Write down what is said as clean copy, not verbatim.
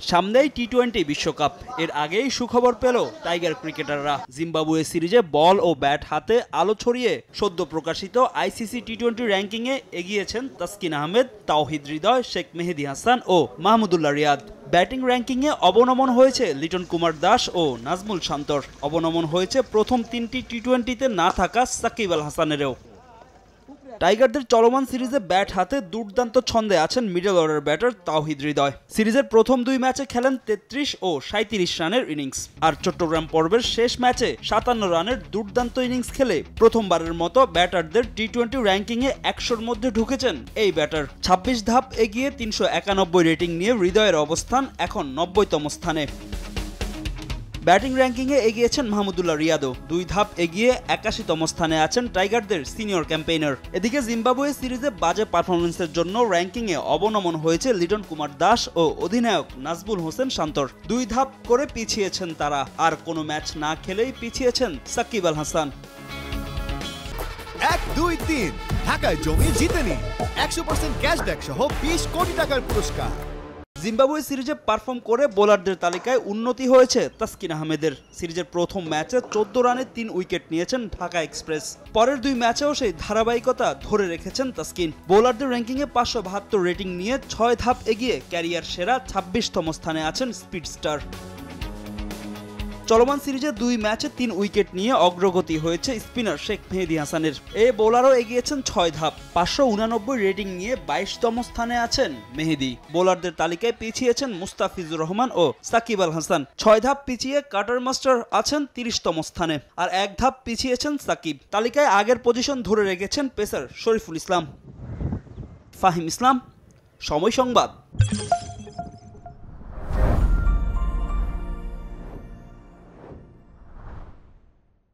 সামনেই টি-20 বিশ্বকাপ। এর আগেই সুখবর পেল টাইগার ক্রিকেটাররা। জিম্বাবুয়ে সিরিজে বল ও ব্যাট হাতে আলো ছড়িয়ে সদ্য প্রকাশিত আইসিসি টি-20 র্যাঙ্কিংয়ে এগিয়েছেন তাসকিন আহমেদ, তাওহিদ হৃদয়, শেখ মেহেদী হাসান ও মাহমুদুল্লাহ রিয়াদ। ব্যাটিং র্যাঙ্কিংয়ে অবনমন হয়েছে লিটন কুমার দাস ও নাজমুল শান্তর। অবনমন হয়েছে প্রথম 3টি টি-20তে না থাকা সাকিব আল হাসানেরও। টাইগারদের চলমান সিরিজে ব্যাট হাতে দুর্দান্ত ছন্দে আছেন middle order batter Towhid Hridoy. সিরিজের প্রথম 2 ম্যাচে খেলেন 33 ও 37 রানের ইনিংস। আর চট্টগ্রাম পর্বের শেষ ম্যাচে 57 রানের দুর্দান্ত ইনিংস খেলে প্রথমবারের মতো ব্যাটারদের টি-20 র্যাঙ্কিংয়ে 100-র মধ্যে ঢুকেছেন এই ব্যাটার। 26 ধাপ এগিয়ে 391 রেটিং নিয়ে হৃদয়ের অবস্থান এখন 90তম স্থানে। ব্যাটিং র্যাঙ্কিংয়ে এগিয়েছেন মাহমুদুল্লাহ রিয়াদও। 2 ধাপ এগিয়ে 81তম স্থানে আছেন টাইগারদের সিনিয়র ক্যাম্পেইনার। এদিকে জিম্বাবুয়ে সিরিজে বাজে পারফরমেন্সের জন্য র্যাঙ্কিংয়ে অবনমন হয়েছে লিটন কুমার দাস ও অধিনায়ক নাজমুল হোসেন শান্তর। 2 ধাপ করে পিছিয়েছেন তারা। আর কোনো ম্যাচ না খেলেই পিছিয়েছেন সাকিব আল হাসান। 1, 2, 3 ঢাকায় জমি জিতে নিন 100% ক্যাশব্যাক সহ 20 কোটি টাকার পুরস্কার। জিম্বাবুয়ে সিরিজে পারফর্ম করে বোলারদের তালিকায় উন্নতি হয়েছে তাসকিন আহমেদের। সিরিজের প্রথম ম্যাচে 14 রানে 3 উইকেট নিয়েছেন ঢাকা এক্সপ্রেস। পরের 2 ম্যাচেও সেই ধারাবাহিকতা ধরে রেখেছেন তাসকিন। বোলারদের র্যাঙ্কিংয়ে 572 রেটিং নিয়ে 6 ধাপ এগিয়ে ক্যারিয়ার সেরা 26তম স্থানে আছেন স্পিডস্টার। চলমান সিরিজে 2 ম্যাচে 3 উইকেট নিয়ে অগ্রগতি হয়েছে স্পিনার শেখ মেহেদী হাসানের। এই বোলারও এগিয়েছেন 6 ধাপ। 589 রেটিং নিয়ে 22তম স্থানে আছেন মেহেদী। বোলারদের তালিকায় পিছিয়েছেন মুস্তাফিজুর রহমান ও সাকিব আল হাসান। 6 ধাপ পিছিয়ে কাটার মাস্টার আছেন 30তম স্থানে। আর 1 ধাপ পিছিয়েছেন সাকিব। তালিকায় আগের পজিশন ধরে রেখেছেন পেসার শরীফুল ইসলাম। ফাহিম ইসলাম, সময় সংবাদ।